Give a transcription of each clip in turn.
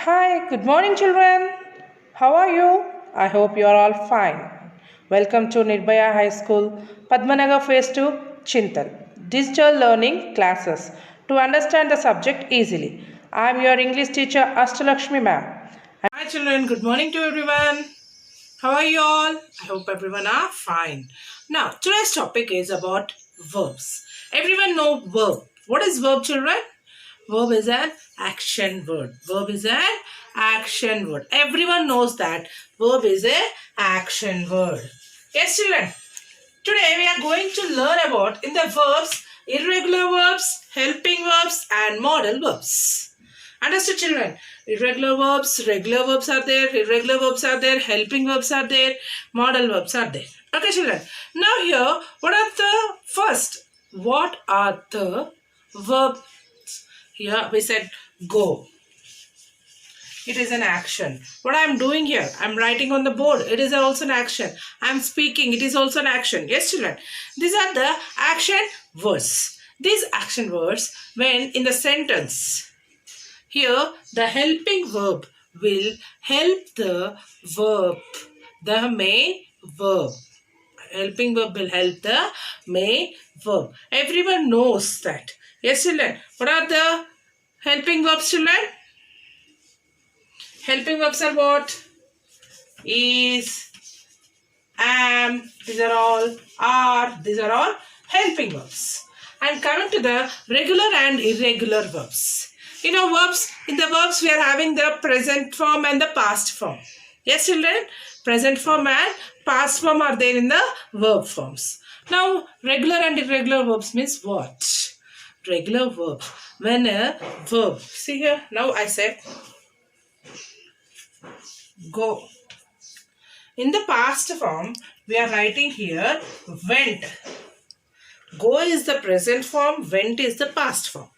Hi, good morning, children. How are you? I hope you are all fine. Welcome to Nirbhaya High School, Padmanagar Phase 2, Chintal, Digital Learning Classes to understand the subject easily. I am your English teacher, Astalakshmi ma'am. Hi, children. Good morning to everyone. How are you all? I hope everyone are fine. Now, today's topic is about verbs. Everyone know verb. What is verb, children? Verb is an action word. Verb is an action word. Everyone knows that verb is a action word. Yes, children. Today we are going to learn about in the verbs, irregular verbs, helping verbs and modal verbs. Understood, children? Irregular verbs, regular verbs are there, irregular verbs are there, helping verbs are there, modal verbs are there. Okay, children. Now here, what are the verbs? Here we said go. It is an action. What I am doing here, I am writing on the board. It is also an action. I am speaking. It is also an action. Yes, children. These are the action words. These action words, when in the sentence, here the helping verb will help the verb, the main verb. Helping verb will help the main verb. Everyone knows that. Yes, children. What are the helping verbs, children? Helping verbs are what? Is, am, these are all, are, these are all helping verbs. And coming to the regular and irregular verbs. In the verbs we are having the present form and the past form. Yes, children? Present form and past form are there in the verb forms. Now, regular and irregular verbs means what? Regular verb. When a verb, see here, now I said go. In the past form, we are writing here went. Go is the present form, went is the past form.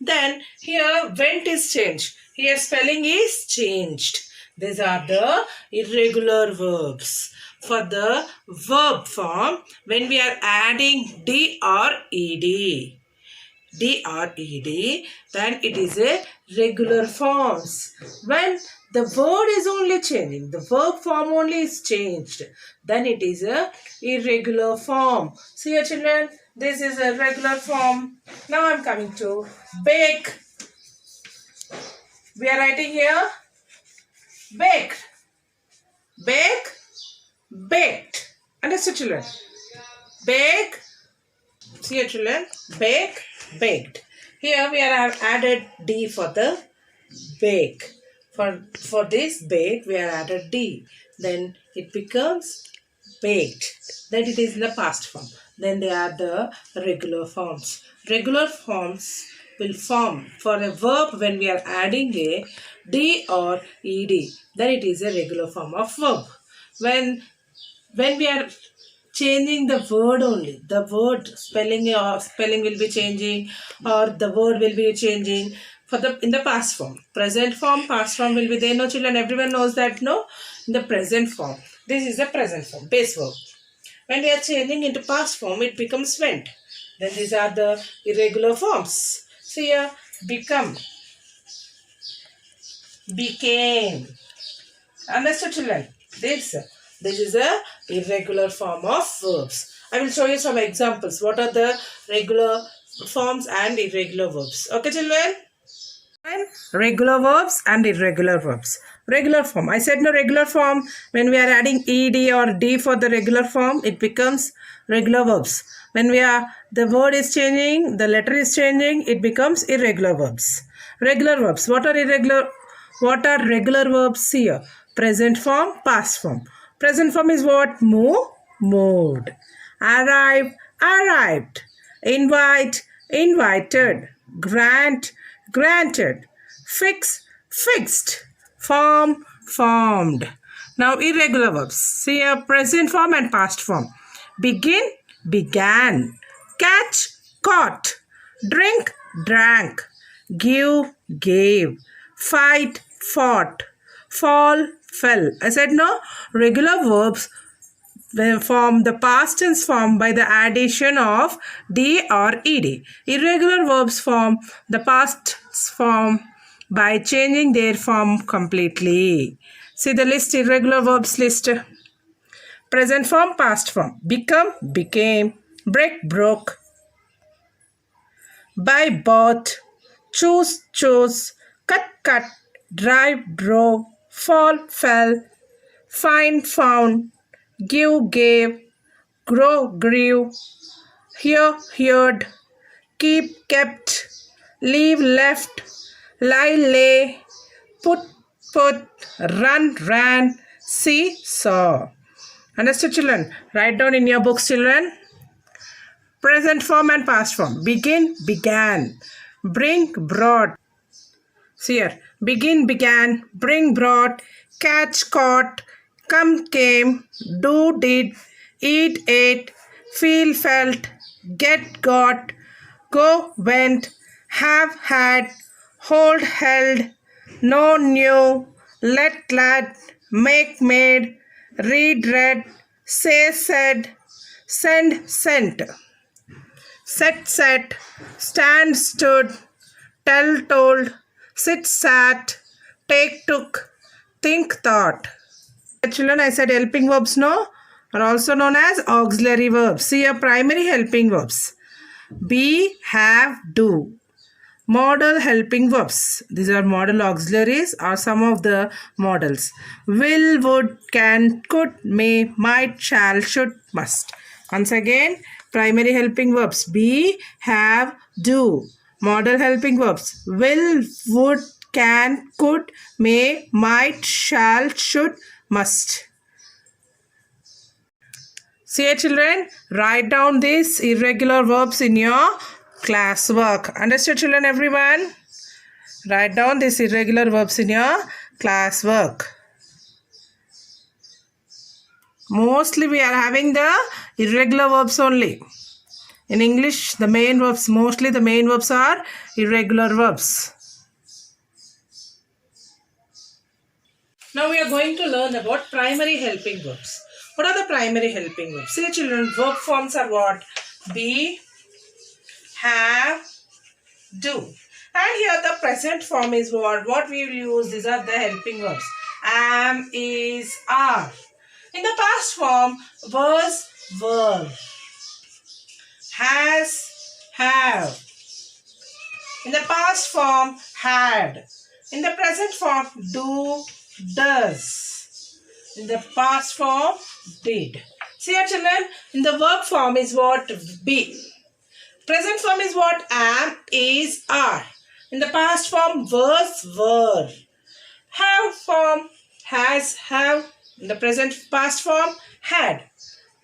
Then here went is changed. Here spelling is changed. These are the irregular verbs. For the verb form, when we are adding D or ED, then it is a regular forms. When the word is only changing, the verb form only is changed, then it is a irregular form. See here, children, this is a regular form. Now I am coming to bake. We are writing here bake, bake, baked. Understood, children? Bake. See here, children, bake, baked. Here we have added D for the bake. For this bake, we have added D. Then it becomes baked. Then it is in the past form. Then they are the regular forms. Regular forms will form for a verb when we are adding a D or ED. Then it is a regular form of verb. When we are changing the word only, the word spelling will be changing, or the word will be changing in the past form. Present form, past form will be there. No, children, everyone knows that, no? In the present form. This is the present form, base verb. When we are changing into past form, it becomes went. Then these are the irregular forms. So here, become, became. Understood, children? This is a irregular form of verbs. I will show you some examples. What are the regular forms and irregular verbs? Okay, children? Regular verbs and irregular verbs. Regular form. I said no, regular form. When we are adding ED or D for the regular form, it becomes regular verbs. When the word is changing, the letter is changing, it becomes irregular verbs. Regular verbs. What are regular verbs here? Present form, past form. Present form is what? Move, moved. Arrive, arrived. Invite, invited. Grant, granted. Fix, fixed. Form, formed. Now irregular verbs. See here, present form and past form. Begin, began. Catch, caught. Drink, drank. Give, gave. Fight, fought. Fall, fell. I said no, regular verbs form the past tense form by the addition of D or ED. Irregular verbs form the past form by changing their form completely. See the list, irregular verbs list. Present form, past form. Become, became. Break, broke. Buy, bought. Choose, chose. Cut, cut. Drive, drove. Fall, fell. Find, found. Give, gave. Grow, grew. Hear, heard. Keep, kept. Leave, left. Lie, lay. Put, put. Run, ran. See, saw. Understood, children? Write down in your books, children. Present form and past form. Begin, began. Bring, brought. See here. Begin, began. Bring, brought. Catch, caught. Come, came. Do, did. Eat, ate. Feel, felt. Get, got. Go, went. Have, had. Hold, held. Know, knew. Let, led. Make, made. Read, read. Say, said. Send, sent. Set, set. Stand, stood. Tell, told. Sit, sat. Take, took. Think, thought. Children, I said helping verbs, no? Are also known as auxiliary verbs. See your primary helping verbs. Be, have, do. Modal helping verbs. These are modal auxiliaries or some of the modals. Will, would, can, could, may, might, shall, should, must. Once again, primary helping verbs. Be, have, do. Modal helping verbs. Will, would, can, could, may, might, shall, should, must. See children, write down these irregular verbs in your classwork. Understood, children, everyone? Write down these irregular verbs in your classwork. Mostly we are having the irregular verbs only. In English, the main verbs, mostly the main verbs are irregular verbs. Now we are going to learn about primary helping verbs. What are the primary helping verbs? See children, verb forms are what? Be, have, do. And here the present form is what? What we will use, these are the helping verbs. Am, is, are. In the past form, was, were. Has, have. In the past form, had. In the present form, do, does. In the past form, did. See here children, in the verb form is what? Be. Present form is what? Am, is, are. In the past form, was, were. Have form, has, have. In the present past form, had.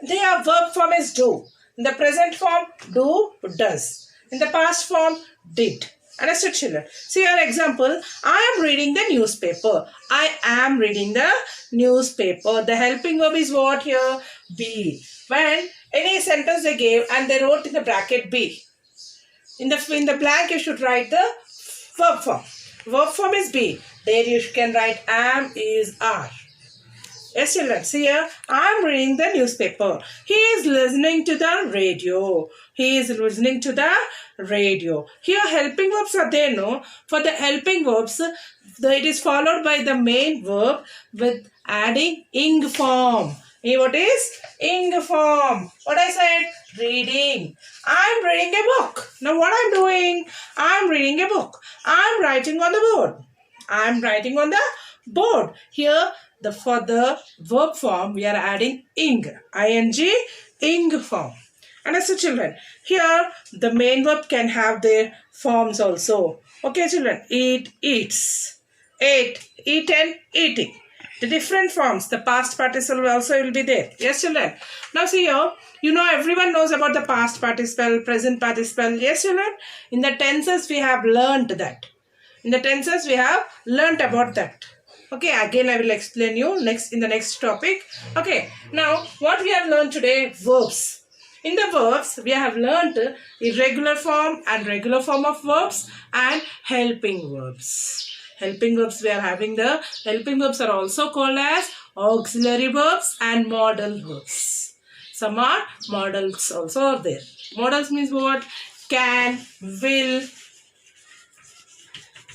Their verb form is do. In the present form, do, does. In the past form, did. Understood, children? See your example. I am reading the newspaper. I am reading the newspaper. The helping verb is what here? Be. When any sentence they gave and they wrote in the bracket be. In the blank you should write the verb form. Verb form is be. There you can write am, is, are. Yes, children. See here. I am reading the newspaper. He is listening to the radio. He is listening to the radio. Here helping verbs are there, no? For the helping verbs, it is followed by the main verb with adding ing form. What is ing form? What I said? Reading. I am reading a book. Now what I am doing? I am reading a book. I am writing on the board. I am writing on the board. Here for the verb form we are adding ing. I-N-G, ing form. Understood, children? Here the main verb can have their forms also. Okay, children. Eat, eats. Ate, eaten, eating. The different forms. The past participle also will be there. Yes, children? Now see here. You know everyone knows about the past participle, present participle. Yes, children? In the tenses we have learnt that. In the tenses we have learnt about that. Okay, again I will explain you in the next topic. Okay, now what we have learned today? Verbs. In the verbs, we have learnt irregular form and regular form of verbs and helping verbs. Helping verbs, we are having the helping verbs are also called as auxiliary verbs and modal verbs. Some are modals also are there. Modals means what? Can, will,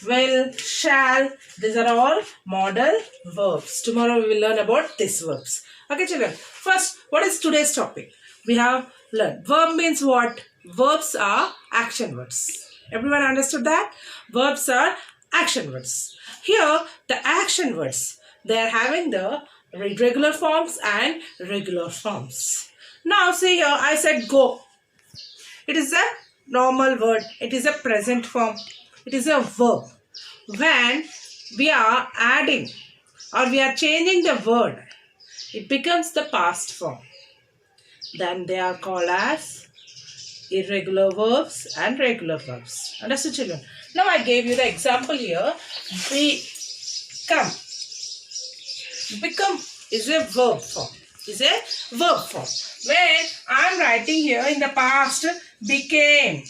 will, shall. These are all modal verbs. Tomorrow we will learn about these verbs. Okay, children. First, what is today's topic? We have learned. Verb means what? Verbs are action words. Everyone understood that? Verbs are action words. Here, the action words, they are having the irregular forms and regular forms. Now, see here, I said go. It is a normal word. It is a present form. It is a verb. When we are adding or we are changing the word, it becomes the past form. Then they are called as irregular verbs and regular verbs. Understood, children? Now I gave you the example here. Become. Become is a verb form. Is a verb form. When I am writing here in the past, became.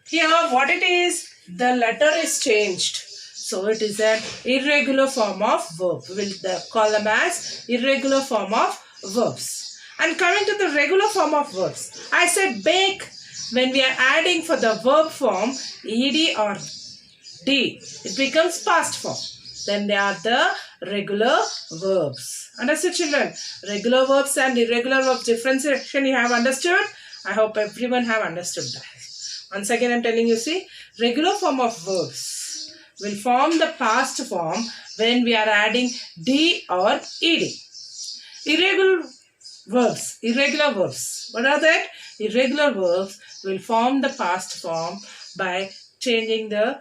Here what it is, the letter is changed. So it is an irregular form of verb. We will call them as irregular form of verbs. And coming to the regular form of verbs, I said bake. When we are adding for the verb form ed or d, it becomes past form. Then they are the regular verbs. Understood, children? Regular verbs and irregular verbs differentiation you have understood? I hope everyone have understood that. Once again I am telling you, see, regular form of verbs will form the past form when we are adding d or ed. Irregular verbs. What are that? Irregular verbs will form the past form by changing the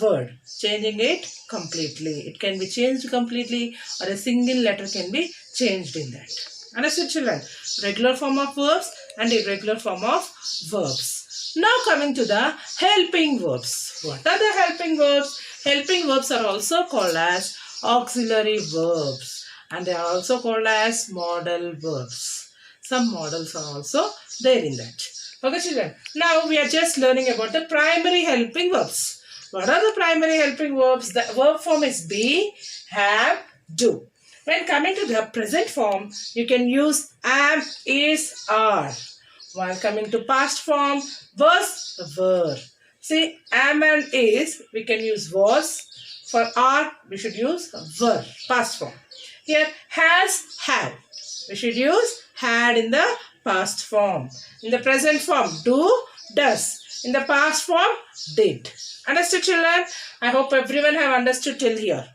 word, changing it completely. It can be changed completely or a single letter can be changed in that. Understood, children? Regular form of verbs and irregular form of verbs. Now coming to the helping verbs. What are the helping verbs? Helping verbs are also called as auxiliary verbs and they are also called as modal verbs. Some modals are also there in that. Okay, children. Now we are just learning about the primary helping verbs. What are the primary helping verbs? The verb form is be, have, do. When coming to the present form, you can use am, is, are. While coming to past form, was, were. See, am and is, we can use was. For are, we should use were, past form. Here, has, have. We should use had in the past form. In the present form, do, does. In the past form, did. Understood, children? I hope everyone have understood till here.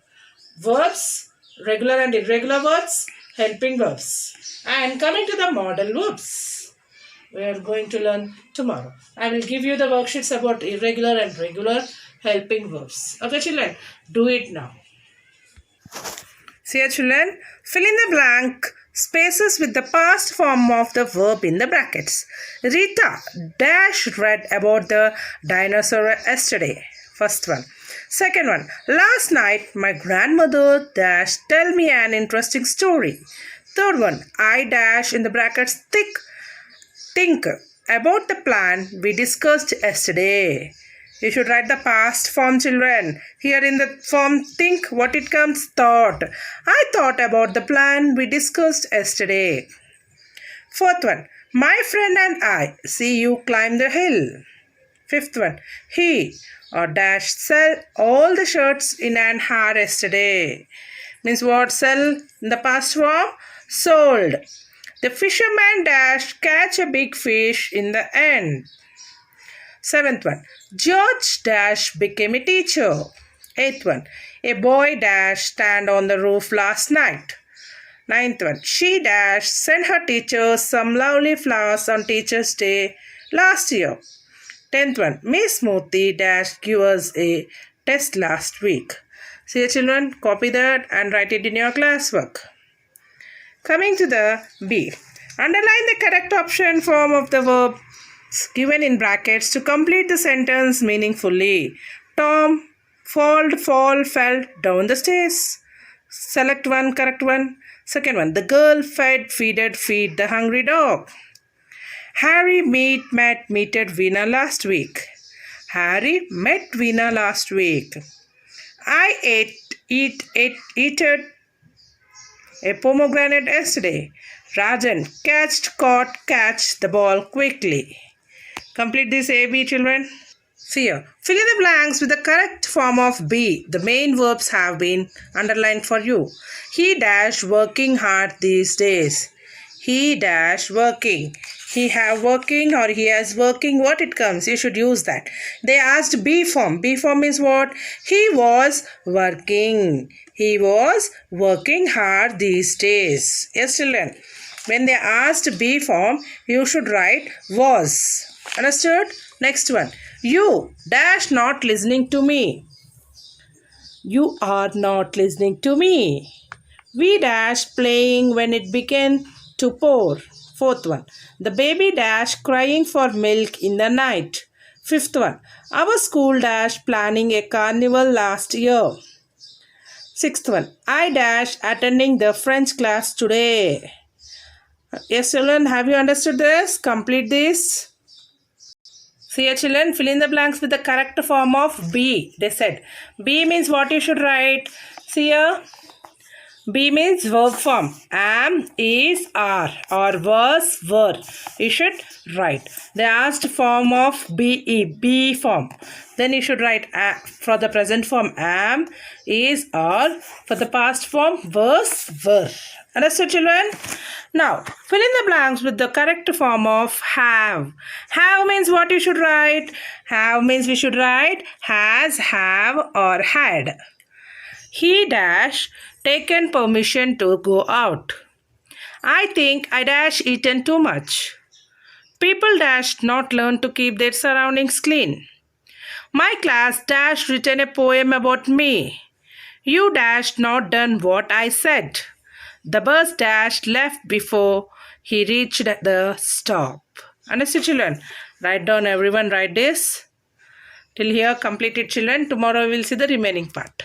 Verbs, regular and irregular verbs, helping verbs. And coming to the modal verbs, we are going to learn tomorrow. I will give you the worksheets about irregular and regular helping verbs. Okay, children? Do it now. See here, children? Fill in the blank spaces with the past form of the verb in the brackets. Rita dash read about the dinosaur yesterday. First one. Second one. Last night my grandmother dash tell me an interesting story. Third one. I dash in the brackets think about the plan we discussed yesterday. You should write the past form, children. Here in the form think, what it comes? Thought. I thought about the plan we discussed yesterday. Fourth one. My friend and I see you climb the hill. Fifth one. He or dash sell all the shirts in an hour yesterday. Means what? Sell in the past form? Sold. The fisherman dash catch a big fish in the end. Seventh one. George dash became a teacher. Eighth one. A boy dash stand on the roof last night. Ninth one. She dash sent her teacher some lovely flowers on Teacher's Day last year. 10th one. Miss Murthy dash give us a test last week. See your children, copy that and write it in your classwork. Coming to the B. Underline the correct option form of the verb given in brackets to complete the sentence meaningfully. Tom fall, fell down the stairs. Select one, correct one. Second one. The girl feed the hungry dog. Harry meted Veena last week. Harry met Veena last week. I ate a pomegranate yesterday. Rajan catch the ball quickly. Complete this AB, children. See here. Fill in the blanks with the correct form of be. The main verbs have been underlined for you. He dash working hard these days. He dash working. He have working or he has working. What it comes? You should use that. They asked be form. Be form is what? He was working. He was working hard these days. Yes, children. When they asked be form, you should write was. Understood? Next one. You dash not listening to me. You are not listening to me. We dash playing when it began to pour. Fourth one. The baby dash crying for milk in the night. Fifth one. Our school dash planning a carnival last year. Sixth one. I dash attending the French class today. Yes, children, have you understood this? Complete this. See here, children, fill in the blanks with the correct form of be. They said be means what you should write. See here. Be means verb form. Am, is, are or was, were. You should write. They asked form of be form. Then you should write for the present form am, is, are. For the past form was, were. Understood, children? Now, fill in the blanks with the correct form of have. Have means what you should write. Have means we should write has, have or had. He dash taken permission to go out. I think I dash eaten too much. People dash not learn to keep their surroundings clean. My class dash written a poem about me. You dash not done what I said. The bus dash left before he reached the stop. Understood, children? Write down, everyone write this. Till here, complete it, children. Tomorrow we will see the remaining part.